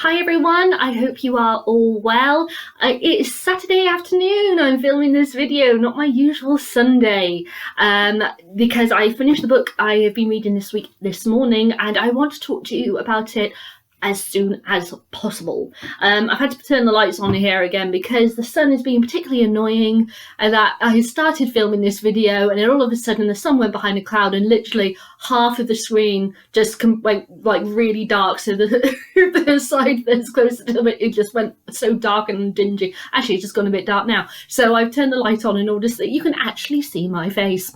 Hi everyone, I hope you are all well. It is Saturday afternoon. I'm filming this video, not my usual Sunday, because I finished the book I have been reading this morning, and I want to talk to you about it as soon as possible. I've had to turn the lights on here again because the sun is being particularly annoying, and that I started filming this video and then all of a sudden the sun went behind a cloud and literally half of the screen just went like really dark, so the side that's closer to it just went so dark and dingy. Actually it's just gone a bit dark now, so I've turned the light on in order so that you can actually see my face.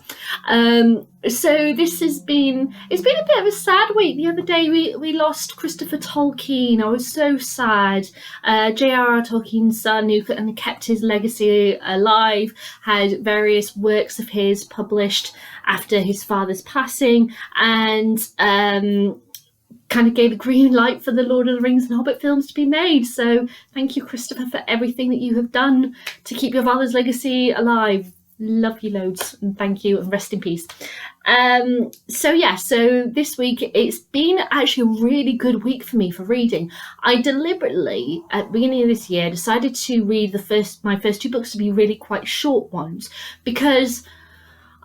So it's been a bit of a sad week. The other day we lost Christopher Tolkien. I was so sad. J.R.R. Tolkien's son, who kept his legacy alive, had various works of his published after his father's passing, and kind of gave a green light for the Lord of the Rings and Hobbit films to be made. So thank you, Christopher, for everything that you have done to keep your father's legacy alive. Love you loads, and thank you, and rest in peace. So this week it's been actually a really good week for me for reading. I deliberately at the beginning of this year decided to read my first two books to be really quite short ones, because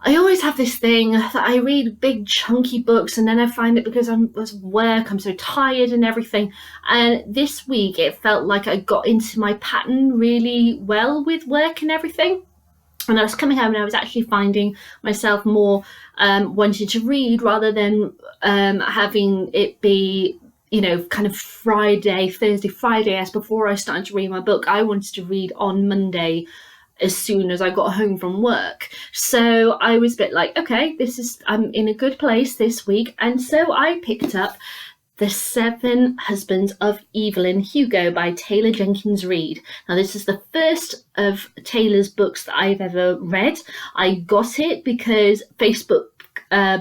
I always have this thing that I read big chunky books and then I find that because I'm at work I'm so tired and everything, and this week it felt like I got into my pattern really well with work and everything. And I was coming home and I was actually finding myself more wanting to read rather than having it be, kind of Thursday, Friday, as before I started to read my book. I wanted to read on Monday as soon as I got home from work. So I was a bit like, okay, I'm in a good place this week. And so I picked up The 7 Husbands of Evelyn Hugo by Taylor Jenkins Reid. Now, this is the first of Taylor's books that I've ever read. I got it because Facebook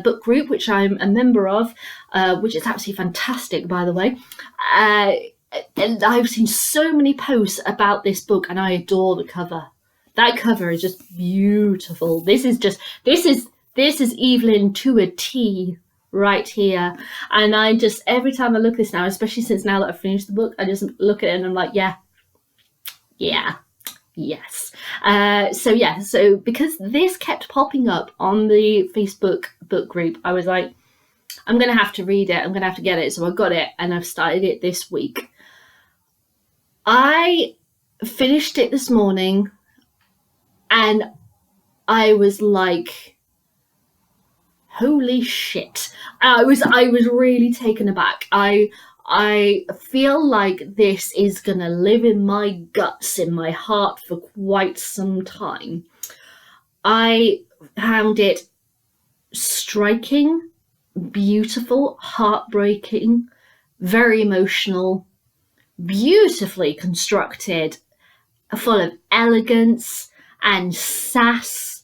book group, which I'm a member of, which is absolutely fantastic, by the way. And I've seen so many posts about this book, and I adore the cover. That cover is just beautiful. This is Evelyn to a T. Right here, and I just, every time I look at this now, especially since now that I've finished the book, I just look at it and I'm like, yes. So because this kept popping up on the Facebook book group, I was like, I'm gonna have to read it, I'm gonna have to get it. So I got it and I've started it this week. I finished it this morning and I was like, holy shit. I was really taken aback. I feel like this is gonna live in my guts, in my heart for quite some time. I found it striking, beautiful, heartbreaking, very emotional, beautifully constructed, full of elegance and sass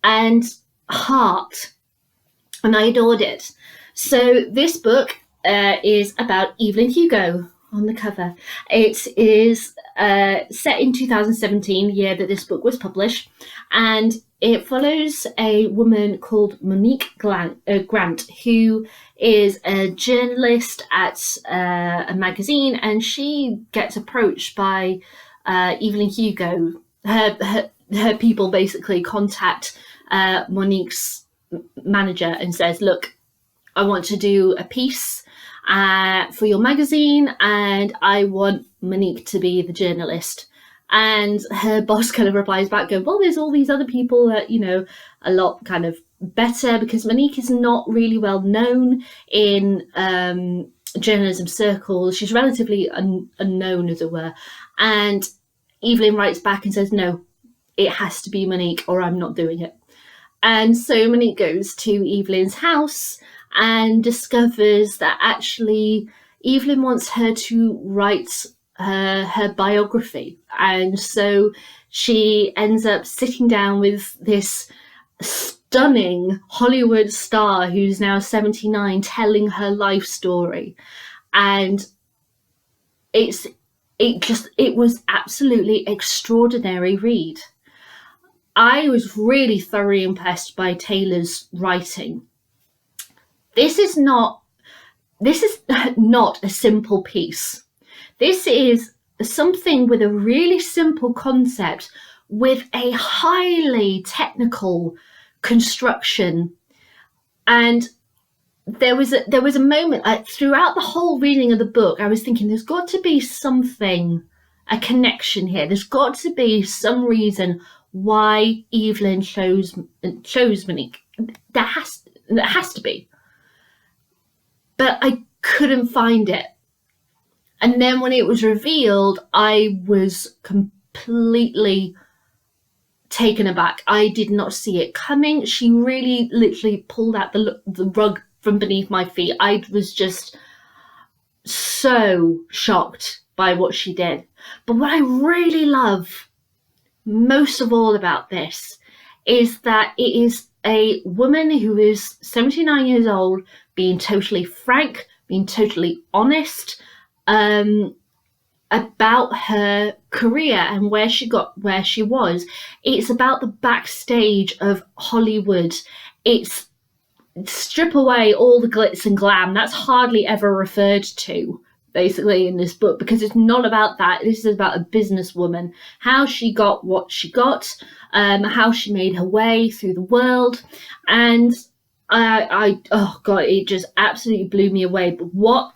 and heart. And I adored it. So this book is about Evelyn Hugo on the cover. It is set in 2017, the year that this book was published, and it follows a woman called Monique Grant, who is a journalist at a magazine, and she gets approached by Evelyn Hugo. Her people basically contact Monique's manager and says, look, I want to do a piece for your magazine and I want Monique to be the journalist. And her boss kind of replies back going, well, there's all these other people that, a lot kind of better, because Monique is not really well known in journalism circles. She's relatively unknown, as it were. And Evelyn writes back and says, no, it has to be Monique or I'm not doing it. And so Monique goes to Evelyn's house and discovers that actually Evelyn wants her to write her biography. And so she ends up sitting down with this stunning Hollywood star who's now 79, telling her life story. And it was absolutely extraordinary read. I was really thoroughly impressed by Taylor's writing. This is not a simple piece. This is something with a really simple concept with a highly technical construction. And there was a moment throughout the whole reading of the book, I was thinking there's got to be something, a connection here. There's got to be some reason why Evelyn chose Monique. There has to be. But I couldn't find it. And then when it was revealed, I was completely taken aback. I did not see it coming. She really literally pulled out the rug from beneath my feet. I was just so shocked by what she did. But what I really love most of all about this is that it is a woman who is 79 years old, being totally frank, being totally honest about her career and where she was. It's about the backstage of Hollywood. It's strip away all the glitz and glam. That's hardly ever referred to, basically, in this book, because it's not about that. This is about a businesswoman, how she got what she got, how she made her way through the world. And oh God, it just absolutely blew me away. But what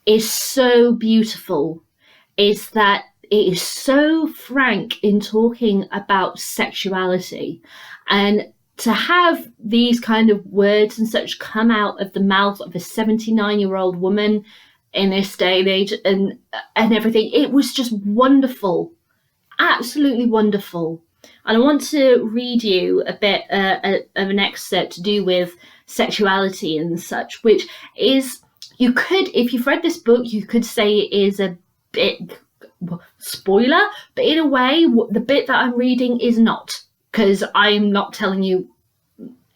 is so beautiful is that it is so frank in talking about sexuality, and to have these kind of words and such come out of the mouth of a 79-year-old woman in this day and age and everything, it was just wonderful, absolutely wonderful. And I want to read you a bit of an excerpt to do with sexuality and such, which is, you could, if you've read this book, you could say it is a bit spoiler, but in a way, the bit that I'm reading is not, because I'm not telling you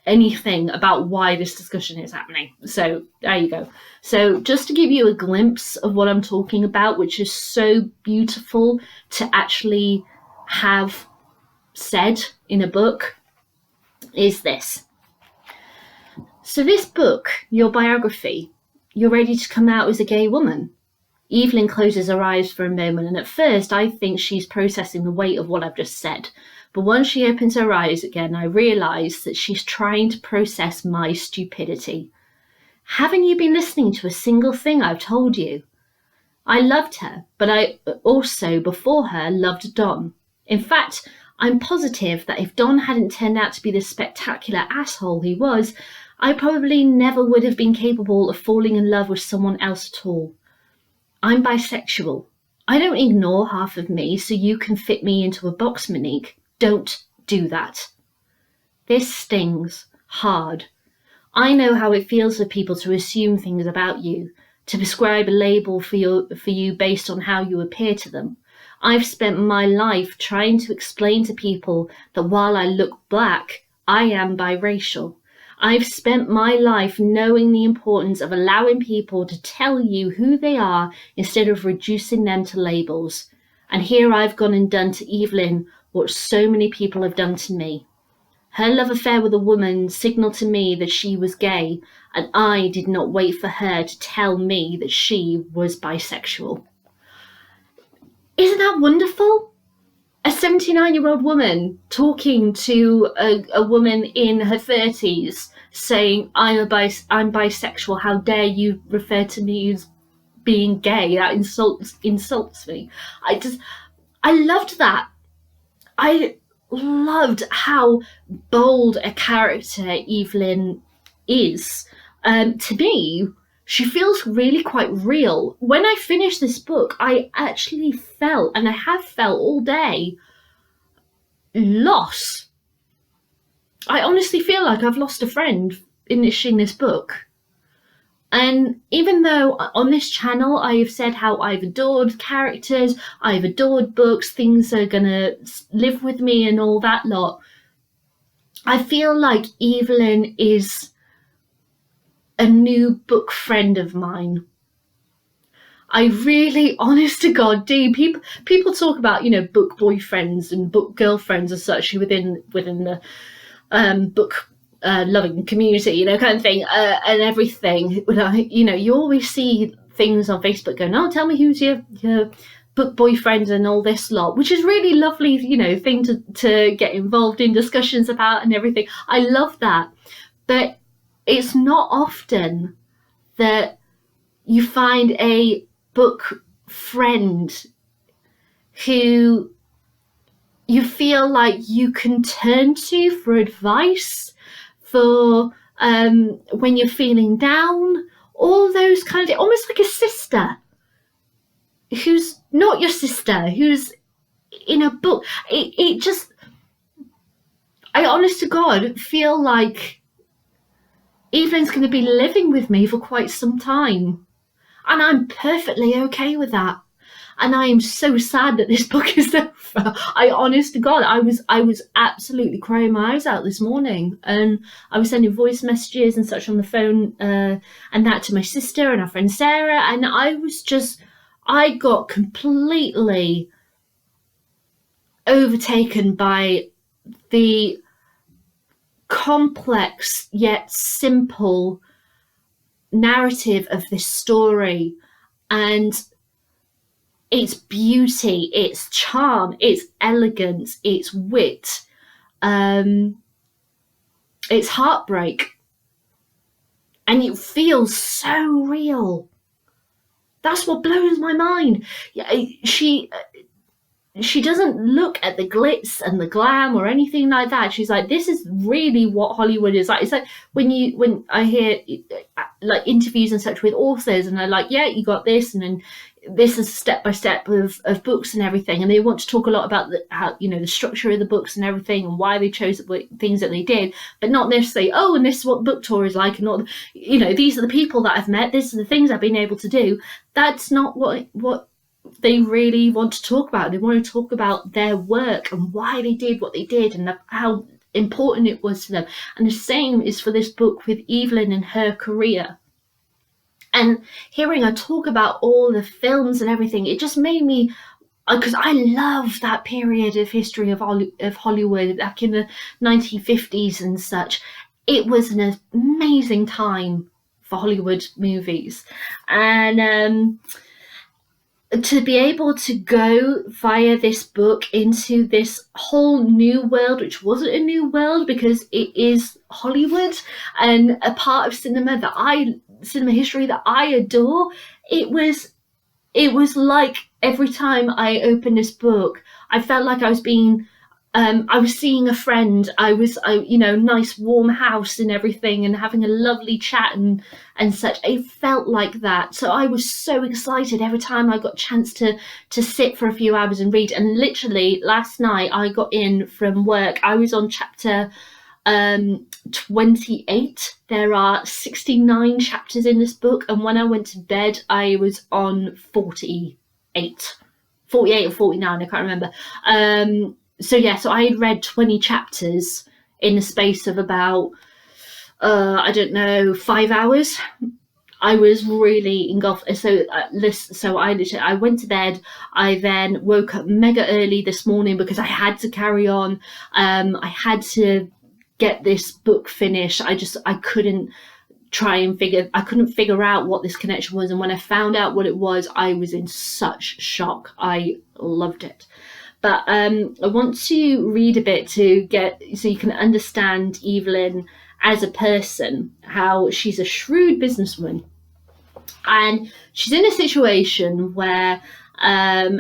anything about why this discussion is happening. So there you go. So just to give you a glimpse of what I'm talking about, which is so beautiful to actually have said in a book, is this. So this book, your biography, you're ready to come out as a gay woman. Evelyn closes her eyes for a moment, and at first I think she's processing the weight of what I've just said. But once she opens her eyes again, I realise that she's trying to process my stupidity. Haven't you been listening to a single thing I've told you? I loved her, but I also, before her, loved Don. In fact, I'm positive that if Don hadn't turned out to be the spectacular asshole he was, I probably never would have been capable of falling in love with someone else at all. I'm bisexual. I don't ignore half of me so you can fit me into a box, Monique. Don't do that. This stings hard. I know how it feels for people to assume things about you, to prescribe a label for you based on how you appear to them. I've spent my life trying to explain to people that while I look black, I am biracial. I've spent my life knowing the importance of allowing people to tell you who they are instead of reducing them to labels. And here I've gone and done to Evelyn what so many people have done to me. Her love affair with a woman signalled to me that she was gay, and I did not wait for her to tell me that she was bisexual. Isn't that wonderful? A 79-year-old woman talking to a woman in her 30s saying, I'm bisexual, how dare you refer to me as being gay, that insults me. I loved that. I loved how bold a character Evelyn is. To me, she feels really quite real. When I finished this book, I actually felt, and I have felt all day, loss. I honestly feel like I've lost a friend finishing this book. And even though on this channel I have said how I've adored characters, I've adored books, things are gonna live with me and all that lot, I feel like Evelyn is a new book friend of mine. I really, honest to God, do. People talk about, book boyfriends and book girlfriends as such within the book loving community, kind of thing, and everything. You always see things on Facebook going, oh, tell me who's your book boyfriend and all this lot, which is really lovely, thing to get involved in discussions about and everything. I love that. But it's not often that you find a book friend who you feel like you can turn to for advice, for when you're feeling down, all those kind of, almost like a sister who's not your sister, who's in a book. It just, I honest to God feel like Evelyn's going to be living with me for quite some time. And I'm perfectly okay with that. And I am so sad that this book is over. I honest to God, I was absolutely crying my eyes out this morning. And I was sending voice messages and such on the phone and that to my sister and our friend Sarah. And I got completely overtaken by the complex yet simple narrative of this story, and its beauty, its charm, its elegance, its wit, its heartbreak, and it feels so real. That's what blows my mind. She doesn't look at the glitz and the glam or anything like that. She's like, this is really what Hollywood is like. It's like when I hear like interviews and such with authors, and they're like, yeah, you got this, and then this is step by step of books and everything, and they want to talk a lot about how the structure of the books and everything, and why they chose the things that they did, but not necessarily, oh, and this is what book tour is like, and not, these are the people that I've met, these are the things I've been able to do. That's not what they really want to talk about. They want to talk about their work and why they did what they did, and how important it was to them. And the same is for this book with Evelyn and her career. And hearing her talk about all the films and everything, it just made me, because I love that period of history of Hollywood back in the 1950s and such. It was an amazing time for Hollywood movies. And to be able to go via this book into this whole new world, which wasn't a new world because it is Hollywood and a part of cinema history that I adore, it was like every time I opened this book, I felt like I was seeing a friend. Nice warm house and everything, and having a lovely chat and such. It felt like that. So I was so excited every time I got a chance to sit for a few hours and read. And literally last night I got in from work. I was on chapter 28. There are 69 chapters in this book, and when I went to bed I was on 48 or 49, I can't remember. So I had read 20 chapters in the space of about 5 hours. I was really engulfed. So I went to bed. I then woke up mega early this morning because I had to carry on. I had to get this book finished. I couldn't figure out what this connection was. And when I found out what it was, I was in such shock. I loved it. But I want to read a bit so you can understand Evelyn as a person, how she's a shrewd businesswoman. And she's in a situation where a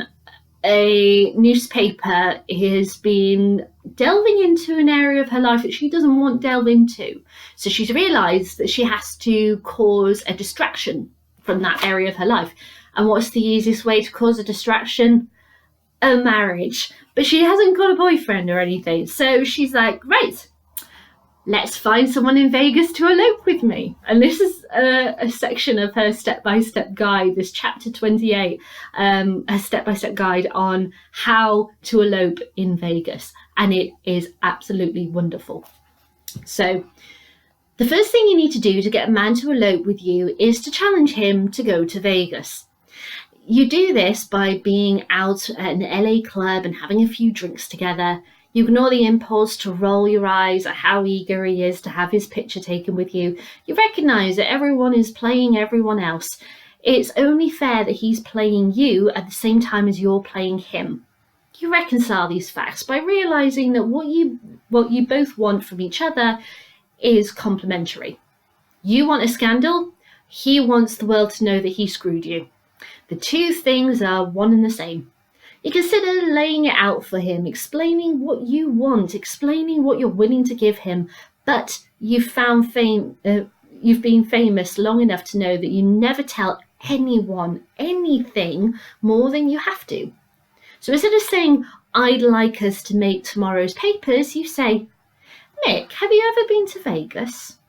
newspaper has been delving into an area of her life that she doesn't want to delve into. So she's realised that she has to cause a distraction from that area of her life. And what's the easiest way to cause a distraction? A marriage. But she hasn't got a boyfriend or anything. So she's like, right, let's find someone in Vegas to elope with me. And this is a section of her step-by-step guide, this chapter 28, a step-by-step guide on how to elope in Vegas. And it is absolutely wonderful. So the first thing you need to do to get a man to elope with you is to challenge him to go to Vegas. You do this by being out at an LA club and having a few drinks together. You ignore the impulse to roll your eyes at how eager he is to have his picture taken with you. You recognise that everyone is playing everyone else. It's only fair that he's playing you at the same time as you're playing him. You reconcile these facts by realizing that what you both want from each other is complementary. You want a scandal, he wants the world to know that he screwed you. The two things are one and the same. You consider laying it out for him, explaining what you want, explaining what you're willing to give him, but you've been famous long enough to know that you never tell anyone anything more than you have to. So instead of saying, I'd like us to make tomorrow's papers, you say, Nick, have you ever been to Vegas?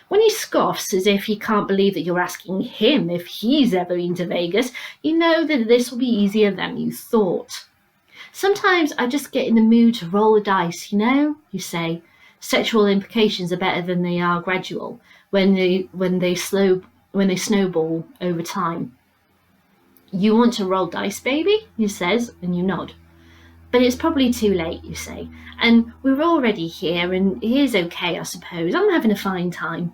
When he scoffs as if he can't believe that you're asking him if he's ever been to Vegas, you know that this will be easier than you thought. Sometimes I just get in the mood to roll the dice, you say. Sexual implications are better than they are gradual, when they snowball over time. You want to roll dice, baby? He says, and you nod. But it's probably too late, you say, and we're already here, and here's okay, I suppose. I'm having a fine time.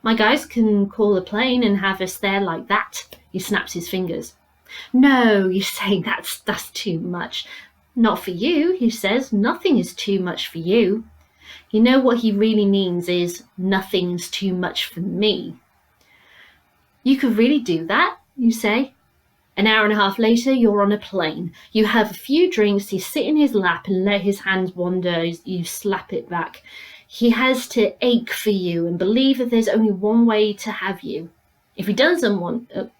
My guys can call a plane and have us there like that. He snaps his fingers. No, you say, that's too much. Not for you, he says. Nothing is too much for you. You know what he really means is nothing's too much for me. You could really do that, you say. An hour and a half later, you're on a plane. You have a few drinks, you sit in his lap and let his hands wander as you slap it back. He has to ache for you and believe that there's only one way to have you. If he doesn't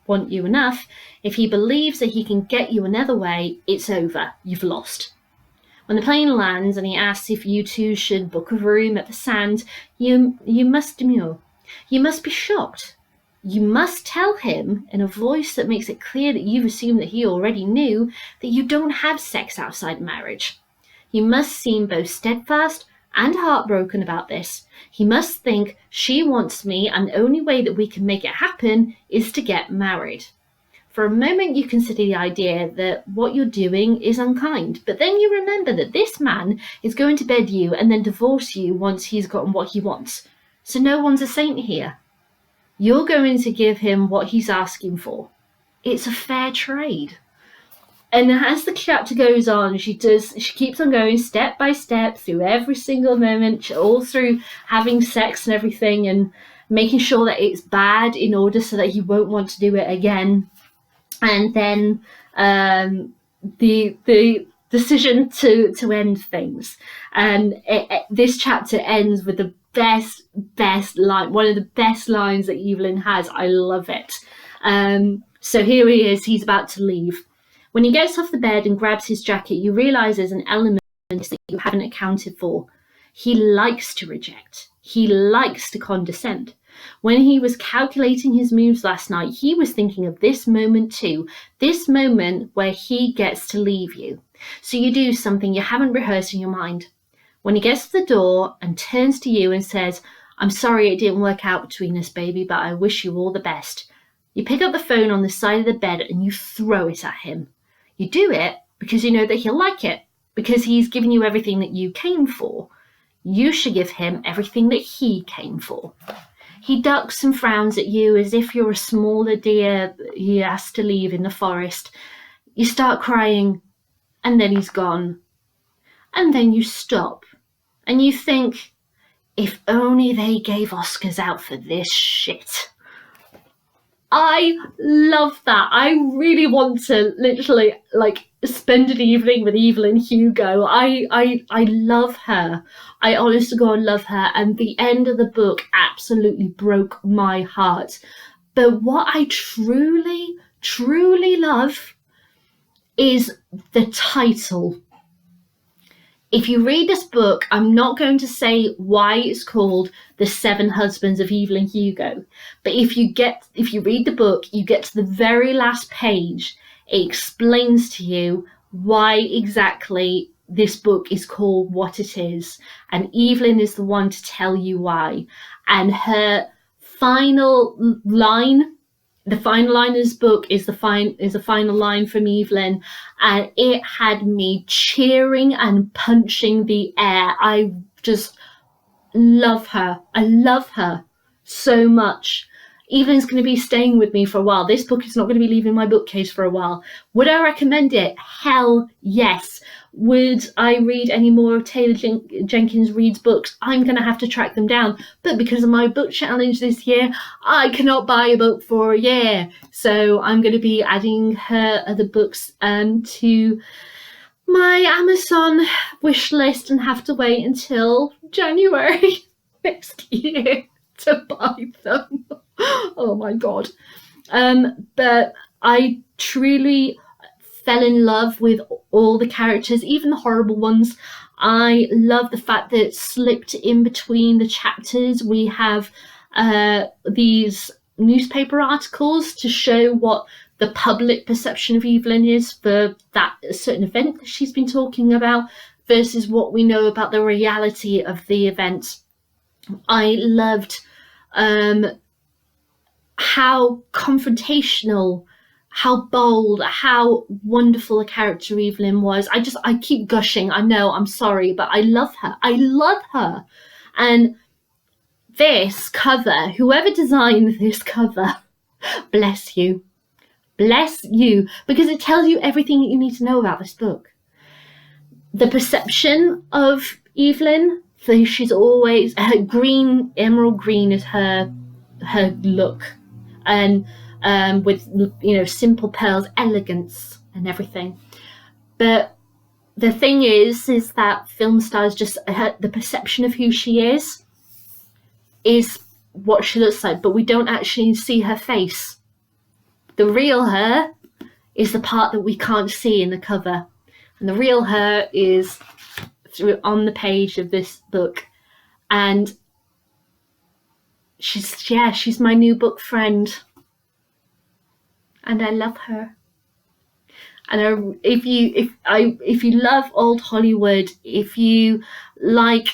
want you enough, if he believes that he can get you another way, it's over. You've lost. When the plane lands and he asks if you two should book a room at the Sand, you must demur. You must be shocked. You must tell him in a voice that makes it clear that you've assumed that he already knew that you don't have sex outside marriage. You must seem both steadfast and heartbroken about this. He must think, she wants me, and the only way that we can make it happen is to get married. For a moment you consider the idea that what you're doing is unkind, but then you remember that this man is going to bed you and then divorce you once he's gotten what he wants. So no one's a saint here. You're going to give him what he's asking for. It's a fair trade. And as the chapter goes on, she keeps on going step by step through every single moment, all through having sex and everything, and making sure that it's bad in order so that he won't want to do it again. And then the decision to end things. And this chapter ends with the best line, one of the best lines that Evelyn has. I love it. So here he is, he's about to leave. When he gets off the bed and grabs his jacket, you realise there's an element that you haven't accounted for. He likes to reject. He likes to condescend. When he was calculating his moves last night, he was thinking of this moment too, this moment where he gets to leave you. So you do something you haven't rehearsed in your mind. When he gets to the door and turns to you and says, I'm sorry it didn't work out between us, baby, but I wish you all the best. You pick up the phone on the side of the bed and you throw it at him. You do it because you know that he'll like it, because he's given you everything that you came for. You should give him everything that he came for. He ducks and frowns at you as if you're a smaller deer he has to leave in the forest. You start crying, and then he's gone. And then you stop, and you think, if only they gave Oscars out for this shit. I love that. I really want to literally spend an evening with Evelyn Hugo. I love her. I honest to God love her. And the end of the book absolutely broke my heart. But what I truly, truly love is the title. If you read this book, I'm not going to say why it's called The Seven Husbands of Evelyn Hugo. But if you read the book, you get to the very last page, it explains to you why exactly this book is called what it is. And Evelyn is the one to tell you why. And her final line, the final line of this book is a final line from Evelyn, and it had me cheering and punching the air. I just love her. I love her so much. Evelyn's going to be staying with me for a while. This book is not going to be leaving my bookcase for a while. Would I recommend it? Hell yes. Would I read any more of Taylor Jenkins Reid's books? I'm going to have to track them down. But because of my book challenge this year, I cannot buy a book for a year. So I'm going to be adding her other books to my Amazon wish list and have to wait until January next year to buy them. Oh my god. But I truly fell in love with all the characters, even the horrible ones. I love the fact that slipped in between the chapters we have these newspaper articles to show what the public perception of Evelyn is for that certain event that she's been talking about versus what we know about the reality of the event. I loved how confrontational, how bold, how wonderful a character Evelyn was. I keep gushing. I know, I'm sorry, but I love her. I love her. And this cover, whoever designed this cover, bless you. Bless you, because it tells you everything you need to know about this book. The perception of Evelyn, so she's always, her green, emerald green is her look, and with, you know, simple pearls, elegance and everything. But the thing is that film stars just, the perception of who she is what she looks like, but we don't actually see her face. The real her is the part that we can't see in the cover. And the real her is on the page of this book. And she's my new book friend. And I love her. And if you love old Hollywood, if you like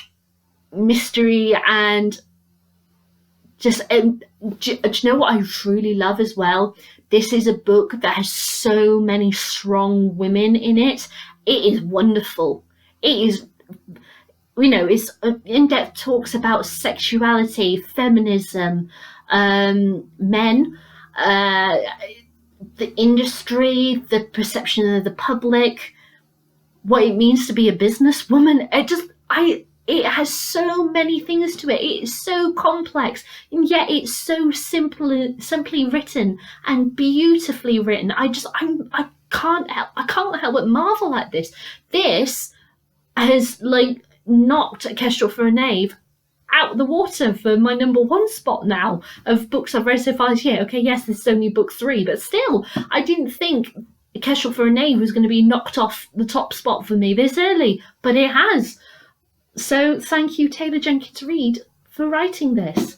mystery and just, do you know what I truly love as well? This is a book that has so many strong women in it. It is wonderful. It is, you know, it's in-depth talks about sexuality, feminism, men, the industry, the perception of the public, what it means to be a businesswoman. It has so many things to it. It is so complex, and yet it's so simply written and beautifully written. I can't help but marvel at this. This has like knocked A Kestrel for a Knave out the water for my #1 spot now of books I've read so far this year. Okay, yes, this is only book 3, but still, I didn't think A Kestrel for a Knave was going to be knocked off the top spot for me this early, but it has. So thank you, Taylor Jenkins Reid, for writing this.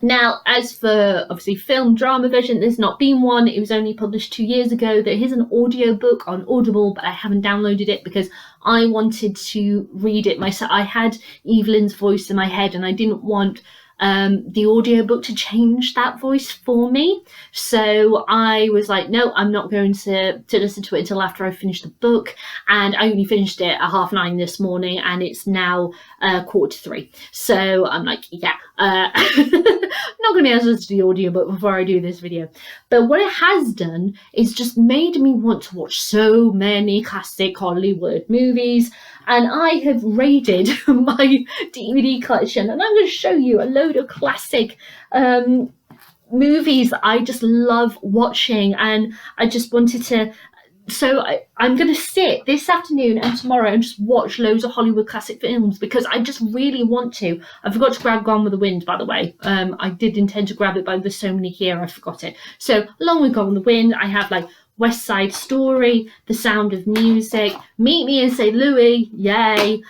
Now, as for obviously film drama version, there's not been one. It was only published 2 years ago. There is an audiobook on Audible, but I haven't downloaded it because I wanted to read it myself. I had Evelyn's voice in my head and I didn't want the audiobook to change that voice for me. So I was like, no, I'm not going to listen to it until after I finish the book. And I only finished it at 9:30 this morning, and it's now 2:45. So I'm like, yeah, I'm not going to be able to listen to the audiobook before I do this video. But what it has done is just made me want to watch so many classic Hollywood movies. And I have raided my DVD collection, and I'm going to show you a load of classic movies that I just love watching. And I just wanted to, so I'm going to sit this afternoon and tomorrow and just watch loads of Hollywood classic films because I just really want to. I forgot to grab Gone with the Wind, by the way. I did intend to grab it, but there's so many here, I forgot it. So along with Gone with the Wind, I have like West Side Story, The Sound of Music, Meet Me in St. Louis, yay,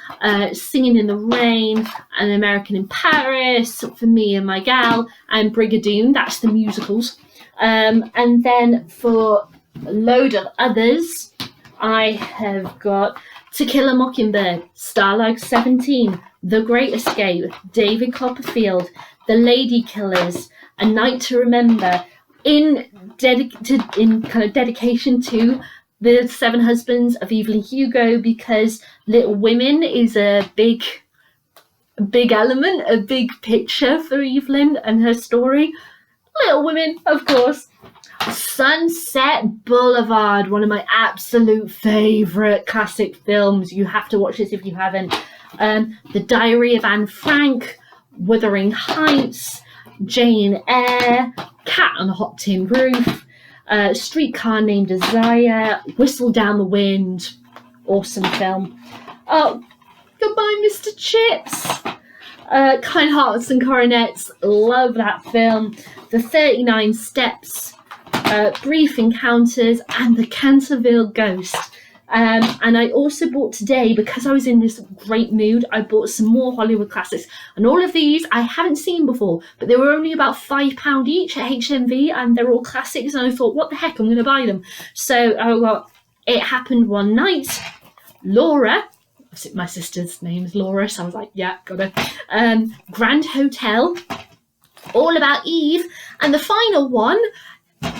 Singing in the Rain, An American in Paris, For Me and My Gal, and Brigadoon, that's the musicals. And then for a load of others, I have got To Kill a Mockingbird, Starlight 17, The Great Escape, David Copperfield, The Lady Killers, A Night to Remember, in kind of dedication to the 7 husbands of Evelyn Hugo, because Little Women is a big element, a big picture for Evelyn and her story. Little Women, of course. Sunset Boulevard, one of my absolute favourite classic films. You have to watch this if you haven't. The Diary of Anne Frank, Wuthering Heights, Jane Eyre, Cat on a Hot Tin Roof, Streetcar Named Desire, Whistle Down the Wind. Awesome film. Oh, Goodbye Mr. Chips. Kind Hearts and Coronets, love that film. The 39 Steps, Brief Encounters, and The Canterville Ghost. And I also bought today, because I was in this great mood, I bought some more Hollywood classics. And all of these I haven't seen before, but they were only about £5 each at HMV, and they're all classics. And I thought, what the heck, I'm going to buy them. So It Happened One Night, Laura, my sister's name is Laura, so I was like, yeah, got it. Grand Hotel, All About Eve, and the final one,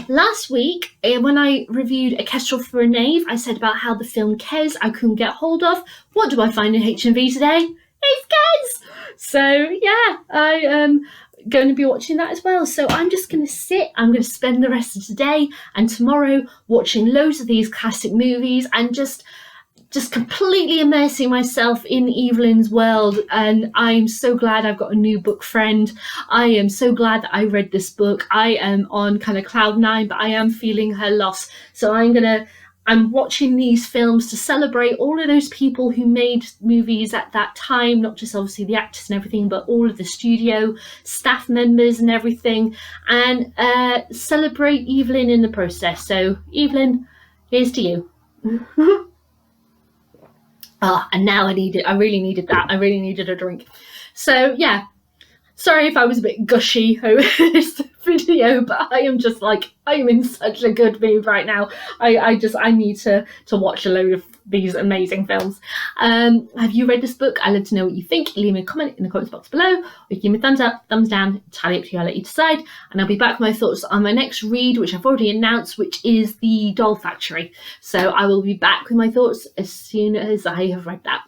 last week, when I reviewed A Kestrel for a Knave, I said about how the film Kes I couldn't get hold of. What do I find in HMV today? It's Kes! So, yeah, I am going to be watching that as well. So I'm just going to sit, I'm going to spend the rest of today and tomorrow watching loads of these classic movies and just completely immersing myself in Evelyn's world. And I'm so glad I've got a new book friend. I am so glad that I read this book. I am on kind of cloud nine, but I am feeling her loss. So I'm watching these films to celebrate all of those people who made movies at that time, not just obviously the actors and everything, but all of the studio staff members and everything, and celebrate Evelyn in the process. So Evelyn, here's to you. And now I really needed that. I really needed a drink. So yeah, sorry if I was a bit gushy over this video, but I am just like, I am in such a good mood right now. I need to watch a load of these amazing films. Have you read this book? I'd love to know what you think. Leave me a comment in the comments box below, or you give me a thumbs up, thumbs down, entirely up to you, I'll let you decide. And I'll be back with my thoughts on my next read, which I've already announced, which is The Doll Factory. So I will be back with my thoughts as soon as I have read that.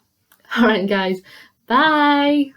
Alright guys, bye!